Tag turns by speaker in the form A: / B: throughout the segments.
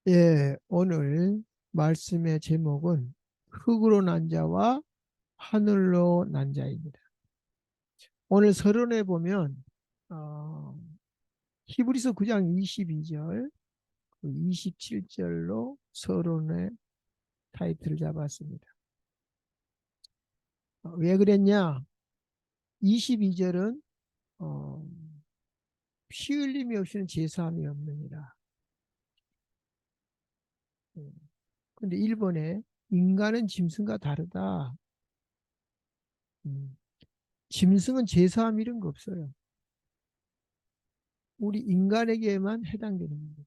A: 예, 오늘 말씀의 제목은 흙으로 난 자와 하늘로 난 자입니다. 오늘 서론에 보면 어, 히브리서 9장 22절, 27절로 서론의 타이틀을 잡았습니다. 왜 그랬냐? 22절은 피 흘림이 없이는 제사함이 없느니라. 근데 1번에 인간은 짐승과 다르다. 음, 짐승은 제사함 이런 거 없어요. 우리 인간에게만 해당되는 겁니다.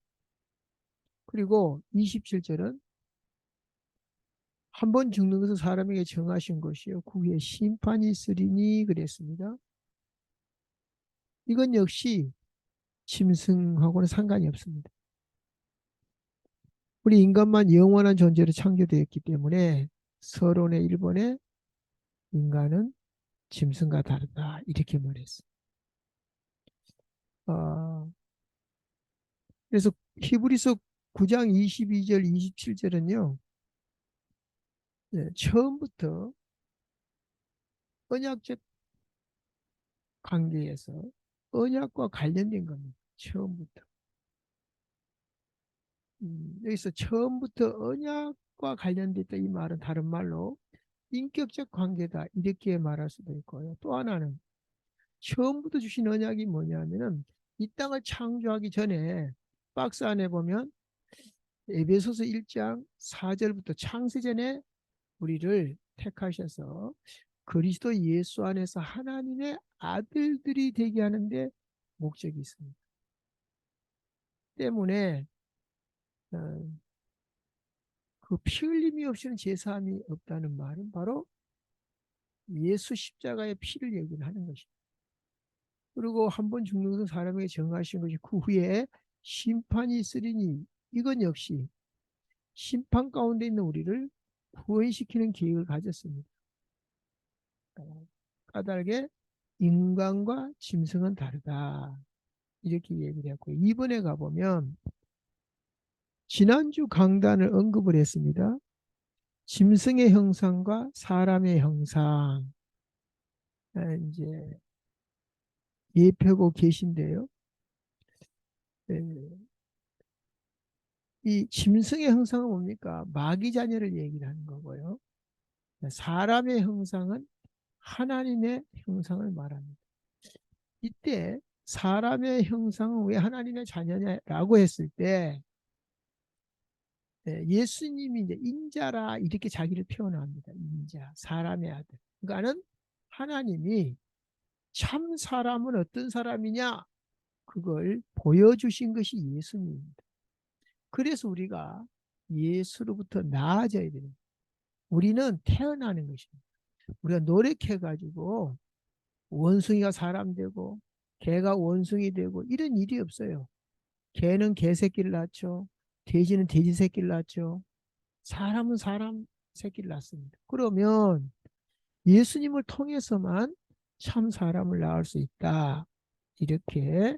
A: 그리고 27절은 한 번 죽는 것은 사람에게 정하신 것이요 그 후에 심판이 있으리니 그랬습니다. 이건 역시 짐승하고는 상관이 없습니다. 우리 인간만 영원한 존재로 창조되었기 때문에 서론의 1번에 인간은 짐승과 다르다 이렇게 말했어요. 그래서 히브리서 9장 22절 27절은요. 처음부터 언약적 관계에서 언약과 관련된 겁니다. 처음부터. 여기서 처음부터 언약과 관련됐다 이 말은 다른 말로 인격적 관계다 이렇게 말할 수도 있고요. 또 하나는 처음부터 주신 언약이 뭐냐면은 이 땅을 창조하기 전에 박스 안에 보면 에베소서 1장 4절부터 창세전에 우리를 택하셔서 그리스도 예수 안에서 하나님의 아들들이 되게 하는데 목적이 있습니다. 때문에 그 피 흘림이 없이는 제사함이 없다는 말은 바로 예수 십자가의 피를 얘기를 하는 것입니다. 그리고 한 번 죽는 것은 사람에게 정하신 것이 그 후에 심판이 있으리니 이건 역시 심판 가운데 있는 우리를 구원시키는 계획을 가졌습니다. 까닭에 인간과 짐승은 다르다. 이렇게 얘기를 했고 이번에 가보면 지난주 강단을 언급을 했습니다. 짐승의 형상과 사람의 형상. 이제 예표고 계신데요. 예, 이 짐승의 형상은 뭡니까? 마귀 자녀를 얘기를 하는 거고요. 사람의 형상은 하나님의 형상을 말합니다. 이때 사람의 형상은 왜 하나님의 자녀냐라고 했을 때 예수님이 이제 인자라 이렇게 자기를 표현합니다. 인자, 사람의 아들. 그러니까는 하나님이 참 사람은 어떤 사람이냐 그걸 보여주신 것이 예수님입니다. 그래서 우리가 예수로부터 나아져야 됩니다. 우리는 태어나는 것입니다. 우리가 노력해가지고 원숭이가 사람 되고 개가 원숭이 되고 이런 일이 없어요. 개는 개 새끼를 낳죠. 돼지는 돼지 새끼를 낳죠. 사람은 사람 새끼를 낳습니다. 그러면 예수님을 통해서만 참 사람을 낳을 수 있다. 이렇게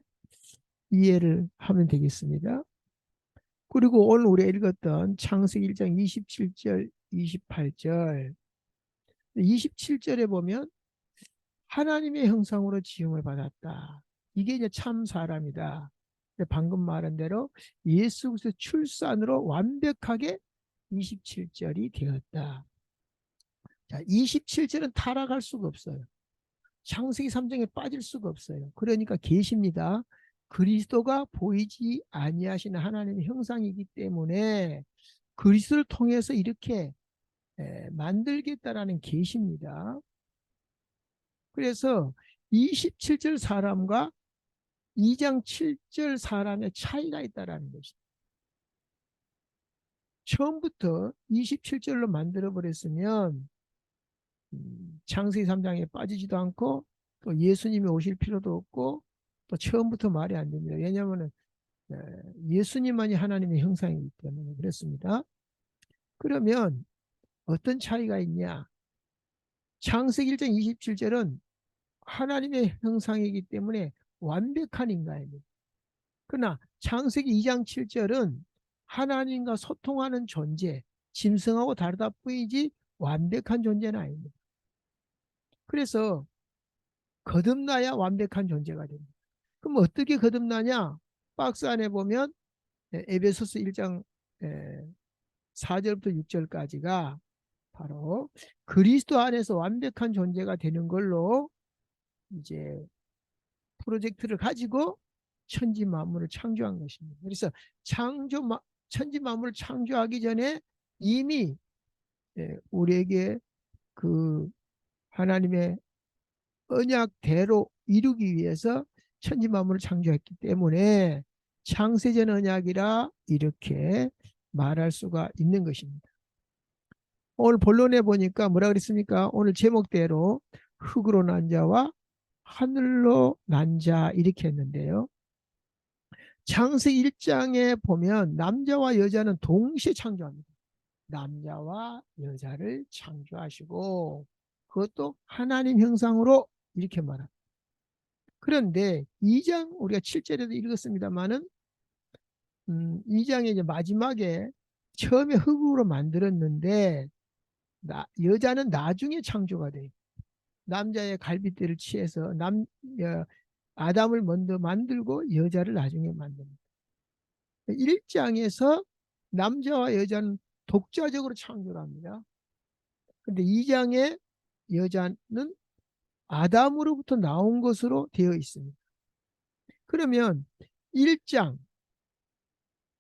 A: 이해를 하면 되겠습니다. 그리고 오늘 우리가 읽었던 창세기 1장 27절, 28절 27절에 보면 하나님의 형상으로 지음을 받았다. 이게 이제 참 사람이다. 방금 말한 대로 예수 그리스도 출산으로 완벽하게 27절이 되었다. 자, 27절은 타락할 수가 없어요. 창세기 3장에 빠질 수가 없어요. 그러니까 계십니다. 그리스도가 보이지 아니하시는 하나님의 형상이기 때문에 그리스도를 통해서 이렇게 만들겠다라는 계십니다. 그래서 27절 사람과 2장 7절 사람의 차이가 있다라는 것입니다. 처음부터 27절로 만들어 버렸으면 창세기 3장에 빠지지도 않고 또 예수님이 오실 필요도 없고 또 처음부터 말이 안 됩니다. 왜냐하면 예수님만이 하나님의 형상이기 때문에 그렇습니다. 그러면 어떤 차이가 있냐? 창세기 1장 27절은 하나님의 형상이기 때문에 완벽한 인간입니다. 그러나 창세기 2장 7절은 하나님과 소통하는 존재, 짐승하고 다르다 뿐이지 완벽한 존재는 아닙니다. 그래서 거듭나야 완벽한 존재가 됩니다. 그럼 어떻게 거듭나냐? 박스 안에 보면 에베소서 1장 4절부터 6절까지가 바로 그리스도 안에서 완벽한 존재가 되는 걸로 이제 프로젝트를 가지고 천지 만물을 창조한 것입니다. 그래서 천지 만물을 창조하기 전에 이미 우리에게 그 하나님의 언약대로 이루기 위해서 천지 만물을 창조했기 때문에 창세전 언약이라 이렇게 말할 수가 있는 것입니다. 오늘 본론에 보니까 뭐라 그랬습니까? 오늘 제목대로 흙으로 난 자와 하늘로 난 자 이렇게 했는데요. 창세기 1장에 보면 남자와 여자는 동시에 창조합니다. 남자와 여자를 창조하시고 그것도 하나님 형상으로 이렇게 말합니다. 그런데 2장 우리가 7절에도 읽었습니다마는 2장의 이제 마지막에 처음에 흙으로 만들었는데 여자는 나중에 창조가 돼요. 남자의 갈빗대를 취해서 아담을 먼저 만들고 여자를 나중에 만듭니다. 1장에서 남자와 여자는 독자적으로 창조를 합니다. 근데 2장에 여자는 아담으로부터 나온 것으로 되어 있습니다. 그러면 1장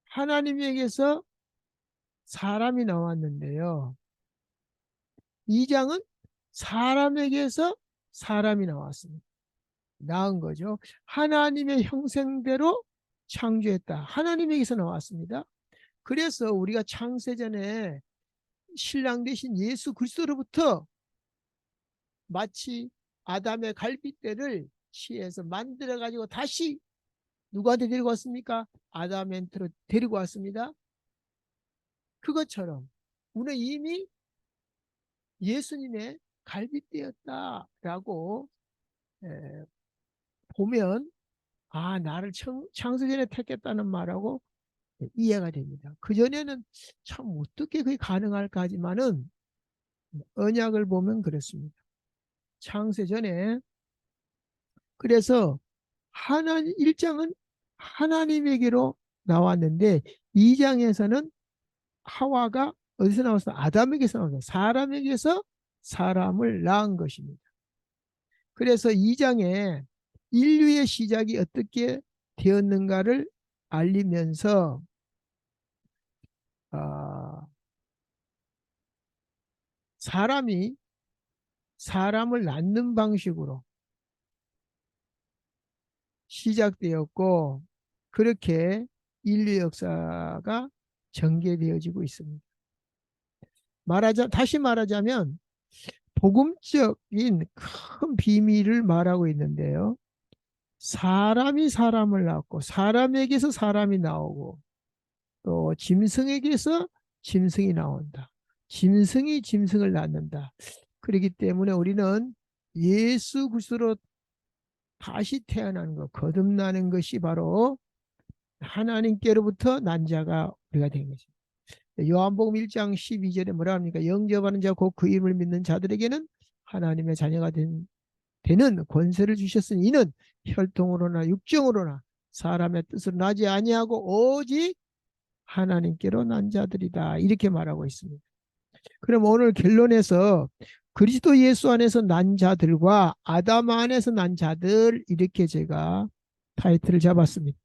A: 하나님에게서 사람이 나왔는데요. 2장은 사람에게서 사람이 나왔습니다. 나은 거죠. 하나님의 형상대로 창조했다. 하나님에게서 나왔습니다. 그래서 우리가 창세전에 신랑 되신 예수 그리스도로부터 마치 아담의 갈빗대를 취해서 만들어 가지고 다시 누구한테 데리고 왔습니까? 아담한테로 데리고 왔습니다. 그것처럼 우리는 이미 예수님의 갈빗대였다라고 보면 나를 창세전에 택했다는 말하고 이해가 됩니다. 그전에는 참 어떻게 그게 가능할까 하지만은 언약을 보면 그렇습니다. 창세전에 그래서 하나님 1장은 하나님에게로 나왔는데 2장에서는 하와가 어디서 나왔어? 아담에게서 나왔어. 사람에게서 사람을 낳은 것입니다. 그래서 2장에 인류의 시작이 어떻게 되었는가를 알리면서 사람이 사람을 낳는 방식으로 시작되었고 그렇게 인류 역사가 전개되어지고 있습니다. 다시 말하자면 복음적인 큰 비밀을 말하고 있는데요. 사람이 사람을 낳고 사람에게서 사람이 나오고 또 짐승에게서 짐승이 나온다. 짐승이 짐승을 낳는다. 그렇기 때문에 우리는 예수 그리스도로 다시 태어나는 것, 거듭나는 것이 바로 하나님께로부터 난 자가 우리가 된 것입니다. 요한복음 1장 12절에 뭐라 합니까? 영접하는 자 곧 그 이름을 믿는 자들에게는 하나님의 자녀가 되는 권세를 주셨으니 이는 혈통으로나 육정으로나 사람의 뜻으로 나지 아니하고 오직 하나님께로 난 자들이다. 이렇게 말하고 있습니다. 그럼 오늘 결론에서 그리스도 예수 안에서 난 자들과 아담 안에서 난 자들 이렇게 제가 타이틀을 잡았습니다.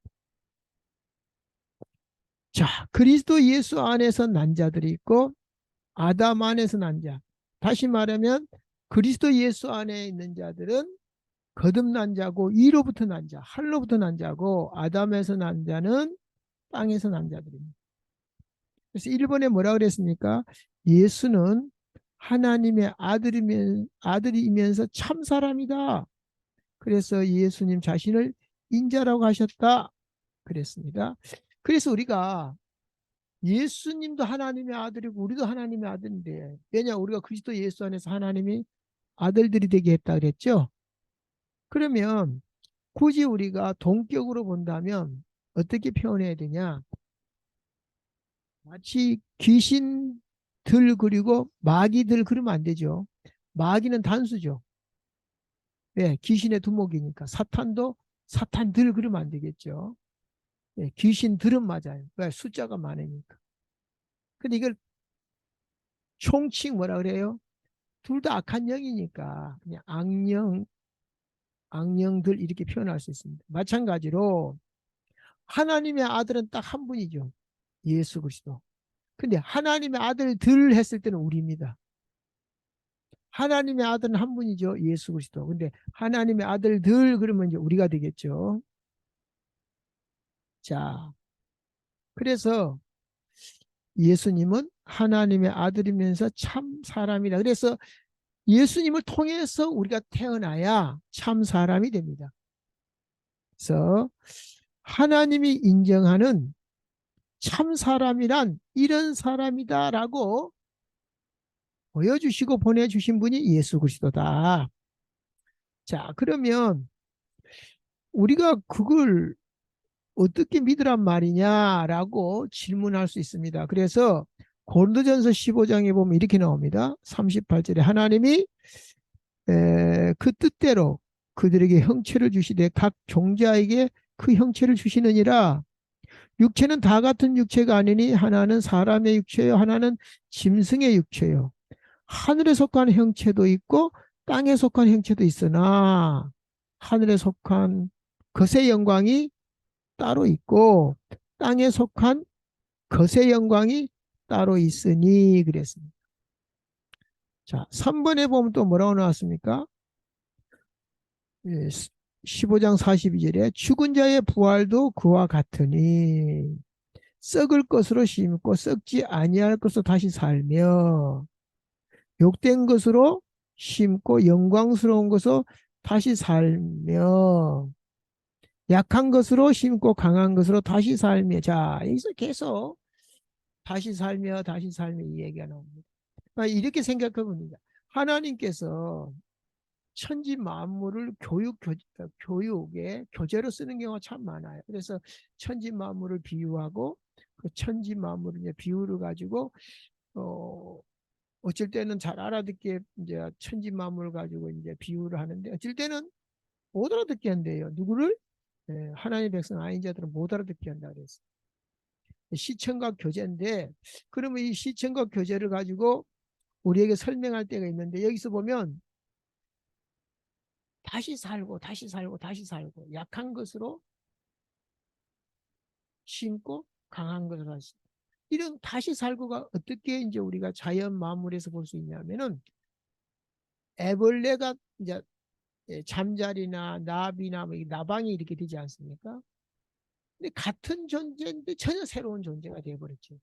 A: 자, 그리스도 예수 안에서 난 자들이 있고 아담 안에서 난 자. 다시 말하면 그리스도 예수 안에 있는 자들은 거듭난 자고 이로부터 난 자, 할로부터 난 자고 아담에서 난 자는 땅에서 난 자들입니다. 그래서 1번에 뭐라 그랬습니까? 예수는 하나님의 아들이면서 참 사람이다. 그래서 예수님 자신을 인자라고 하셨다. 그랬습니다. 그래서 우리가 예수님도 하나님의 아들이고 우리도 하나님의 아들인데 왜냐 우리가 그리스도 예수 안에서 하나님이 아들들이 되게 했다 그랬죠. 그러면 굳이 우리가 동격으로 본다면 어떻게 표현해야 되냐? 마치 귀신들 그리고 마귀들 그러면 안 되죠. 마귀는 단수죠. 예, 귀신의 두목이니까. 사탄도 사탄들 그러면 안 되겠죠. 예, 귀신들은 맞아요. 왜? 숫자가 많으니까. 근데 이걸 총칭 뭐라 그래요? 둘 다 악한 영이니까 그냥 악령들 이렇게 표현할 수 있습니다. 마찬가지로 하나님의 아들은 딱 한 분이죠. 예수 그리스도. 근데 하나님의 아들들 했을 때는 우리입니다. 하나님의 아들은 한 분이죠. 예수 그리스도. 근데 하나님의 아들들 그러면 이제 우리가 되겠죠. 자, 그래서 예수님은 하나님의 아들이면서 참 사람이다. 그래서 예수님을 통해서 우리가 태어나야 참 사람이 됩니다. 그래서 하나님이 인정하는 참 사람이란 이런 사람이다라고 보여주시고 보내주신 분이 예수 그리스도다. 자, 그러면 우리가 그걸 어떻게 믿으란 말이냐라고 질문할 수 있습니다. 그래서 고린도전서 15장에 보면 이렇게 나옵니다. 38절에 하나님이 그 뜻대로 그들에게 형체를 주시되 각 종자에게 그 형체를 주시느니라. 육체는 다 같은 육체가 아니니 하나는 사람의 육체요 하나는 짐승의 육체요. 하늘에 속한 형체도 있고 땅에 속한 형체도 있으나 하늘에 속한 것의 영광이 따로 있고 땅에 속한 것의 영광이 따로 있으니 그랬습니다. 자, 3번에 보면 또 뭐라고 나왔습니까? 15장 42절에 죽은 자의 부활도 그와 같으니 썩을 것으로 심고 썩지 아니할 것으로 다시 살며 욕된 것으로 심고 영광스러운 것으로 다시 살며 약한 것으로 심고 강한 것으로 다시 살며 자 여기서 계속 다시 살며 이 얘기가 나옵니다. 이렇게 생각해 봅니다. 하나님께서 천지 만물을 교육의 교재로 쓰는 경우가 참 많아요. 그래서 천지 만물을 비유하고 그 천지 만물을 이제 비유를 가지고 어, 어쩔 때는 잘 알아듣게 이제 천지 만물 가지고 이제 비유를 하는데 어쩔 때는 못 알아듣게 한대요. 누구를? 하나님의 백성 아닌 자들은 못 알아듣게 한다 그랬어요. 시청각 교재인데 그러면 이 시청각 교재를 가지고 우리에게 설명할 때가 있는데 여기서 보면 다시 살고 다시 살고 다시 살고 약한 것으로 심고 강한 것으로 하시 이런 다시 살고가 어떻게 이제 우리가 자연 만물에서 볼 수 있냐면은 애벌레가 이제 잠자리나 나비나 뭐 나방이 이렇게 되지 않습니까? 근데 같은 존재인데 전혀 새로운 존재가 되어버렸죠.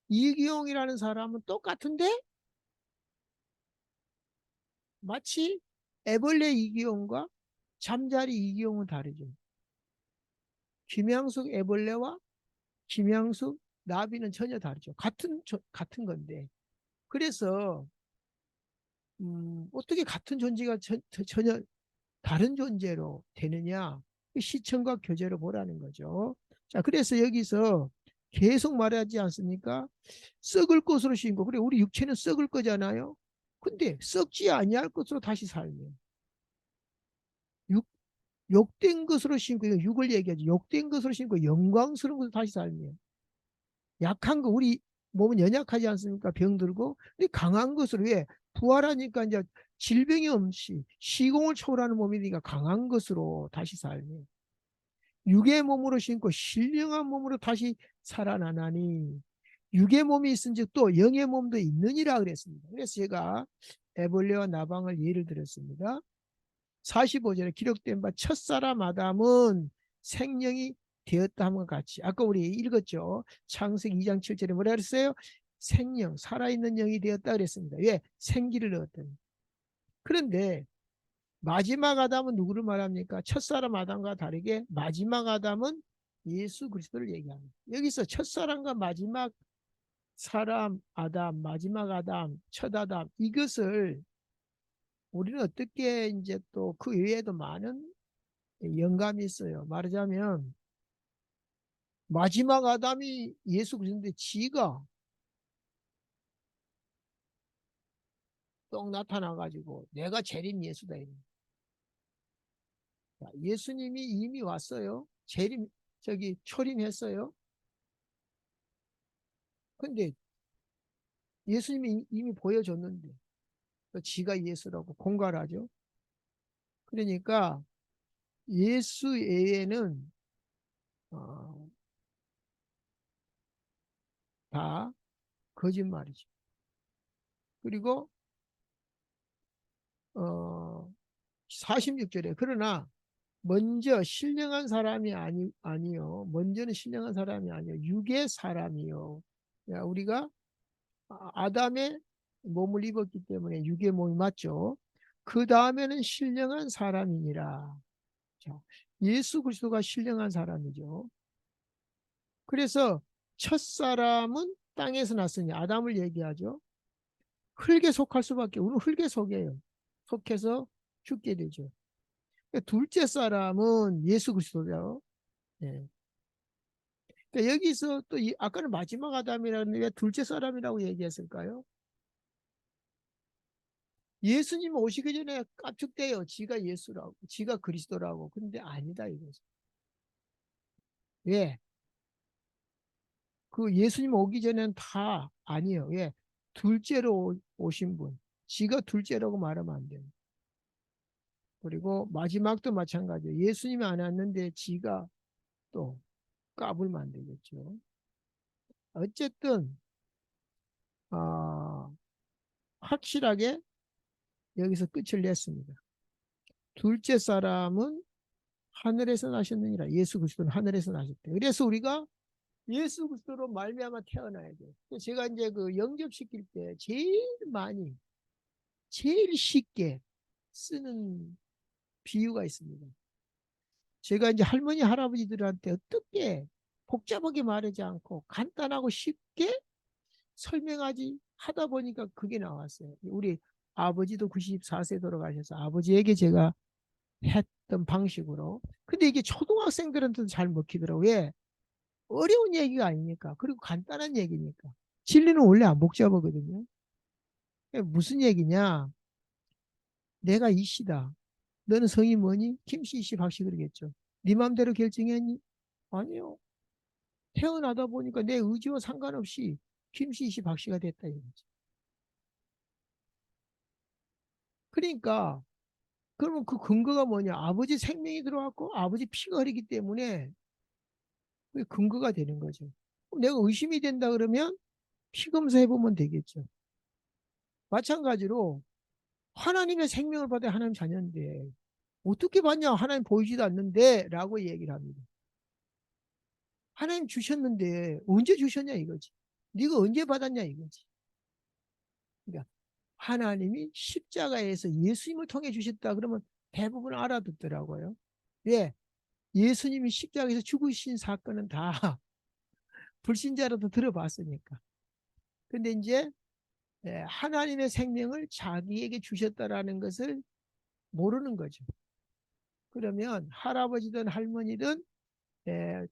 A: 이기용이라는 사람은 똑같은데 마치 애벌레 이기용과 잠자리 이기용은 다르죠. 김양숙 애벌레와 김양숙 나비는 전혀 다르죠. 같은 건데. 그래서 어떻게 같은 존재가 전혀 다른 존재로 되느냐? 시청과 교제로 보라는 거죠. 자, 그래서 여기서 계속 말하지 않습니까? 썩을 것으로 심고, 그래, 우리 육체는 썩을 거잖아요. 근데 썩지 아니할 것으로 다시 살면, 육, 욕된 것으로 심고, 이거 육을 얘기하지. 욕된 것으로 심고, 영광스러운 것으로 다시 살면, 약한 거, 우리 몸은 연약하지 않습니까? 병들고, 근데 강한 것으로, 왜? 부활하니까 이제 질병이 없이 시공을 초월하는 몸이니까 강한 것으로 다시 살면, 육의 몸으로 신고 신령한 몸으로 다시 살아나나니 육의 몸이 있은즉 또 영의 몸도 있느니라 그랬습니다. 그래서 제가 에볼레와 나방을 예를 들었습니다. 45절에 기록된 바 첫사람 아담은 생명이 되었다 함과 같이 아까 우리 읽었죠. 창세기 2장 7절에 뭐라 그랬어요? 생명, 살아있는 영이 되었다 그랬습니다. 왜? 생기를 얻었더니. 그런데 마지막 아담은 누구를 말합니까? 첫사람 아담과 다르게 마지막 아담은 예수 그리스도를 얘기합니다. 여기서 첫사람과 마지막 사람 아담, 마지막 아담, 첫 아담 이것을 우리는 어떻게 이제 또 그 외에도 많은 영감이 있어요. 말하자면 마지막 아담이 예수 그리스도인데 지가 떡 나타나가지고 내가 재림 예수다. 예수님이 이미 왔어요. 재림, 저기 초림했어요. 근데 예수님이 이미 보여줬는데 지가 예수라고 공갈을 하죠. 그러니까 예수 외에는 어, 다 거짓말이죠. 그리고 46절에 그러나 먼저 신령한 사람이 아니요. 먼저는 신령한 사람이 아니요. 육의 사람이요. 야, 우리가 아담의 몸을 입었기 때문에 육의 몸이 맞죠. 그 다음에는 신령한 사람이니라. 자, 예수 그리스도가 신령한 사람이죠. 그래서 첫사람은 땅에서 났으니 아담을 얘기하죠. 흙에 속할 수밖에. 우리는 흙에 속해요. 속해서 죽게 되죠. 둘째 사람은 예수 그리스도죠. 예. 그러니까 여기서 또 아까는 마지막 아담이라는데 왜 둘째 사람이라고 얘기했을까요? 예수님 오시기 전에 깝죽대요. 지가 예수라고, 지가 그리스도라고. 근데 아니다 이거죠. 왜? 그 예수님 오기 전에는 다 아니에요. 왜? 둘째로 오신 분. 지가 둘째라고 말하면 안 돼요. 그리고 마지막도 마찬가지예요. 예수님이 안 왔는데 지가 또 까불면 안 되겠죠. 어쨌든 어, 확실하게 여기서 끝을 냈습니다. 둘째 사람은 하늘에서 나셨느니라. 예수 그리스도는 하늘에서 나셨대. 그래서 우리가 예수 그리스도로 말미암아 태어나야 돼. 제가 이제 그 영접시킬 때 제일 쉽게 쓰는 비유가 있습니다. 제가 이제 할머니 할아버지들한테 어떻게 복잡하게 말하지 않고 간단하고 쉽게 설명하지 하다 보니까 그게 나왔어요. 우리 아버지도 94세 돌아가셔서 아버지에게 제가 했던 방식으로. 근데 이게 초등학생들한테도 잘 먹히더라고요. 왜? 어려운 얘기가 아니니까. 그리고 간단한 얘기니까. 진리는 원래 안 복잡하거든요. 무슨 얘기냐? 내가 이씨다. 너는 성이 뭐니? 김씨, 이씨, 박씨 그러겠죠. 네 맘대로 결정했니? 아니요. 태어나다 보니까 내 의지와 상관없이 김씨, 이씨, 박씨가 됐다 이거지. 그러니까 그러면 그 근거가 뭐냐? 아버지 생명이 들어왔고 아버지 피가 흐르기 때문에 그게 근거가 되는 거죠. 내가 의심이 된다 그러면 피 검사해보면 되겠죠. 마찬가지로 하나님의 생명을 받아 하나님 자녀인데 어떻게 받냐? 하나님 보이지도 않는데 라고 얘기를 합니다. 하나님 주셨는데 언제 주셨냐 이거지. 네가 언제 받았냐 이거지. 그러니까 하나님이 십자가에서 예수님을 통해 주셨다 그러면 대부분 알아듣더라고요. 왜? 예수님이 십자가에서 죽으신 사건은 다 불신자라도 들어봤으니까. 근데 이제 하나님의 생명을 자기에게 주셨다라는 것을 모르는 거죠. 그러면 할아버지든 할머니든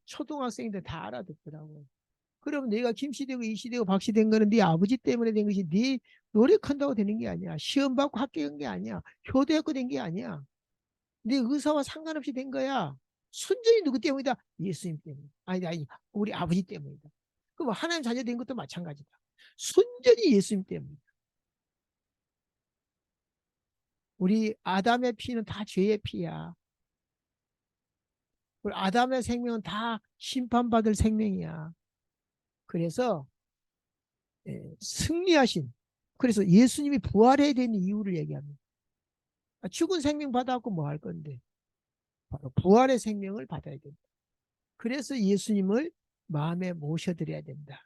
A: 초등학생들 다 알아듣더라고요. 그럼 내가 김씨 되고 이씨 되고 박씨 된 거는 네 아버지 때문에 된 것이 네 노력한다고 되는 게 아니야. 시험 받고 합격한 게 아니야. 효도했고 된 게 아니야. 네 의사와 상관없이 된 거야. 순전히 누구 때문이다? 예수님 때문에. 아니, 우리 아버지 때문이다. 그럼 하나님 자녀 된 것도 마찬가지다. 순전히 예수님 때문이다. 우리 아담의 피는 다 죄의 피야. 우리 아담의 생명은 다 심판받을 생명이야. 그래서 승리하신, 그래서 예수님이 부활해야 되는 이유를 얘기합니다. 죽은 생명 받아갖고 뭐 할 건데? 바로 부활의 생명을 받아야 된다. 그래서 예수님을 마음에 모셔드려야 된다.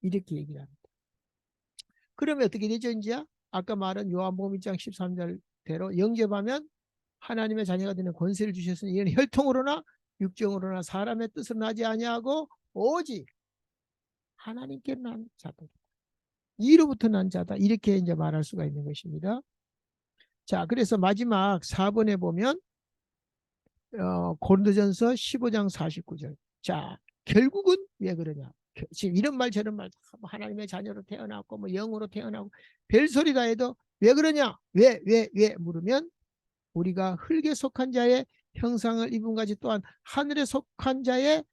A: 이렇게 얘기를 합니다. 그러면 어떻게 되죠, 이제? 아까 말한 요한복음 1장 13절대로 영접하면 하나님의 자녀가 되는 권세를 주셨으니 이는 혈통으로나 육정으로나 사람의 뜻을 나지 아니하고 오직 하나님께 난 자다. 이로부터 난 자다. 이렇게 이제 말할 수가 있는 것입니다. 자, 그래서 마지막 4번에 보면 고린도전서 15장 49절. 자, 결국은 왜 그러냐? 지금 이런 말 저런 말 하나님의 자녀로 태어났고 뭐 영으로 태어나고 별소리 다 해도 왜 그러냐? 왜 물으면 우리가 흙에 속한 자의 형상을 입은 가지 또한 하늘에 속한 자의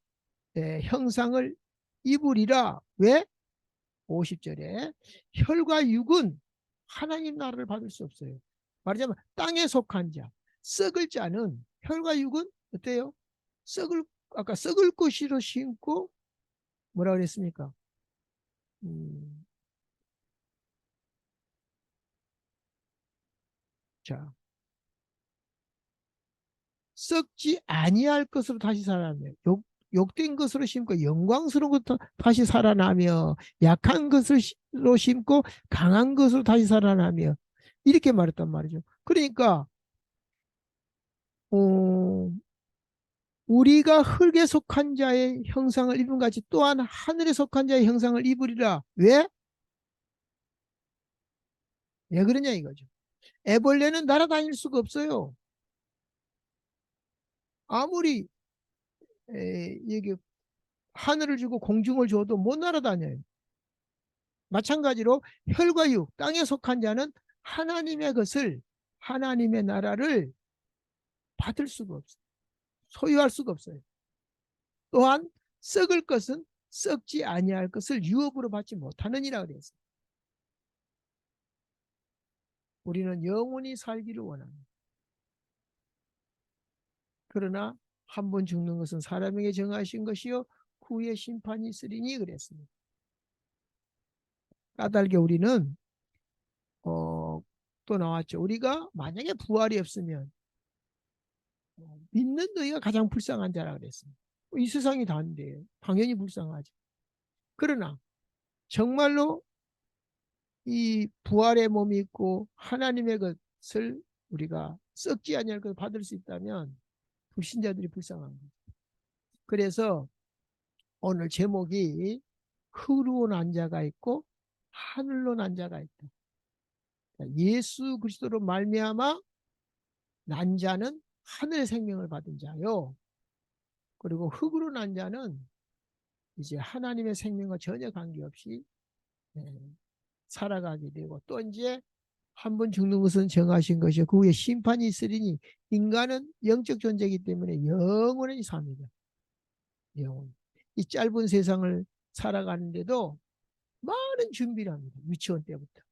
A: 형상을 입으리라. 왜? 50절에 혈과 육은 하나님 나라를 받을 수 없어요. 말하자면 땅에 속한 자, 썩을 자는 혈과 육은 어때요? 썩을 아까 썩을 것으로 심고 뭐라 그랬습니까? 음, 자, 썩지 아니할 것으로 다시 살아나며 욕된 것으로 심고 영광스러운 것으로 다시 살아나며 약한 것으로 심고 강한 것으로 다시 살아나며 이렇게 말했단 말이죠. 그러니까 어, 우리가 흙에 속한 자의 형상을 입은 같이 또한 하늘에 속한 자의 형상을 입으리라. 왜? 왜 그러냐 이거죠. 애벌레는 날아다닐 수가 없어요. 아무리 이게 하늘을 주고 공중을 줘도 못 날아다녀요. 마찬가지로 혈과 육, 땅에 속한 자는 하나님의 것을 하나님의 나라를 받을 수가 없어요. 소유할 수가 없어요. 또한 썩을 것은 썩지 아니할 것을 유업으로 받지 못하느니라 그랬어요. 우리는 영원히 살기를 원합니다. 그러나 한 번 죽는 것은 사람에게 정하신 것이요 후에 심판이 있으리니 그랬습니다. 까닭에 우리는 또 나왔죠. 우리가 만약에 부활이 없으면 믿는 너희가 가장 불쌍한 자라 그랬습니다. 이 세상이 다인데 당연히 불쌍하지. 그러나 정말로 이 부활의 몸이 있고 하나님의 것을 우리가 썩지 아니할 것을 받을 수 있다면 불신자들이 불쌍한 거예요. 그래서 오늘 제목이 흙으로 난 자가 있고 하늘로 난 자가 있다. 예수 그리스도로 말미암아 난 자는 하늘의 생명을 받은 자요. 그리고 흙으로 난 자는 이제 하나님의 생명과 전혀 관계없이 살아가게 되고 또 이제 한 번 죽는 것은 정하신 것이요 그 후에 심판이 있으리니 인간은 영적 존재이기 때문에 영원히 삽니다. 영원. 이 짧은 세상을 살아가는데도 많은 준비를 합니다. 유치원 때부터.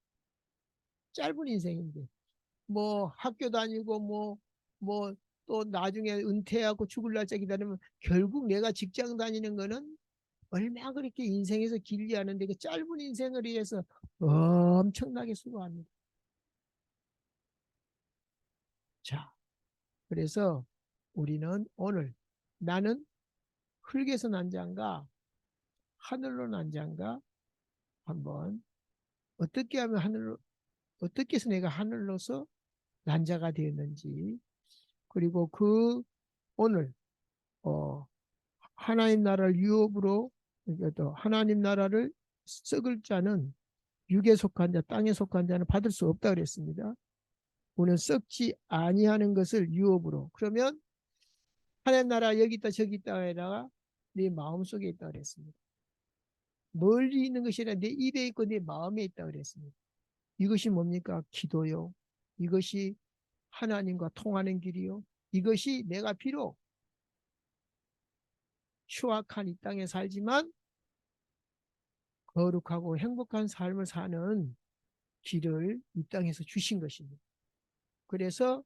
A: 짧은 인생인데 뭐 학교 다니고 뭐 또 나중에 은퇴하고 죽을 날짜 기다리면 결국 내가 직장 다니는 거는 얼마 그렇게 인생에서 길지 않은데 그 짧은 인생을 위해서 엄청나게 수고합니다. 자, 그래서 우리는 오늘 나는 흙에서 난 자인가 하늘로 난 자인가 한번 어떻게 하면 하늘로 어떻게 해서 내가 하늘로서 난 자가 되었는지 그리고 그 오늘 어, 하나님 나라를 유업으로 또 하나님 나라를 썩을 자는 육에 속한 자 땅에 속한 자는 받을 수 없다 그랬습니다. 우리는 썩지 아니하는 것을 유업으로 그러면 하나님 나라 여기 있다 저기 있다에다가 네 마음속에 있다 그랬습니다. 멀리 있는 것이 아니라 내 입에 있고 내 마음에 있다 그랬습니다. 이것이 뭡니까? 기도요. 이것이 하나님과 통하는 길이요. 이것이 내가 비록 추악한 이 땅에 살지만 거룩하고 행복한 삶을 사는 길을 이 땅에서 주신 것입니다. 그래서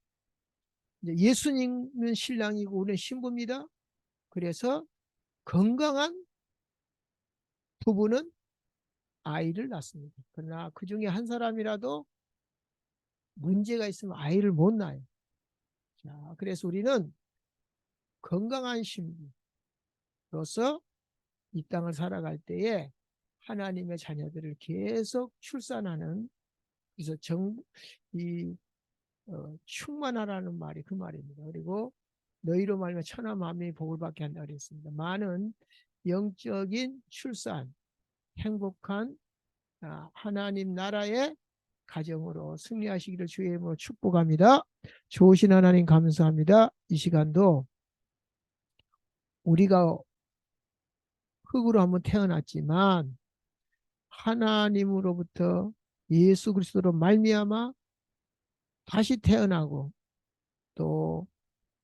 A: 예수님은 신랑이고 우리는 신부입니다. 그래서 건강한 부부는 아이를 낳습니다. 그러나 그 중에 한 사람이라도 문제가 있으면 아이를 못 낳아요. 자, 그래서 우리는 건강한 신부로서 이 땅을 살아갈 때에 하나님의 자녀들을 계속 출산하는 그래서 충만하라는 말이 그 말입니다. 그리고 너희로 말하면 천하 만민이 복을 받게 한다 그랬습니다. 많은 영적인 출산, 행복한 하나님 나라의 가정으로 승리하시기를 주의 이름으로 축복합니다. 좋으신 하나님 감사합니다. 이 시간도 우리가 흙으로 한번 태어났지만 하나님으로부터 예수 그리스도로 말미암아 다시 태어나고 또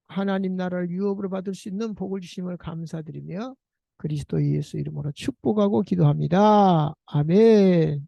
A: 하나님 나라를 유업으로 받을 수 있는 복을 주심을 감사드리며 그리스도 예수 이름으로 축복하고 기도합니다. 아멘.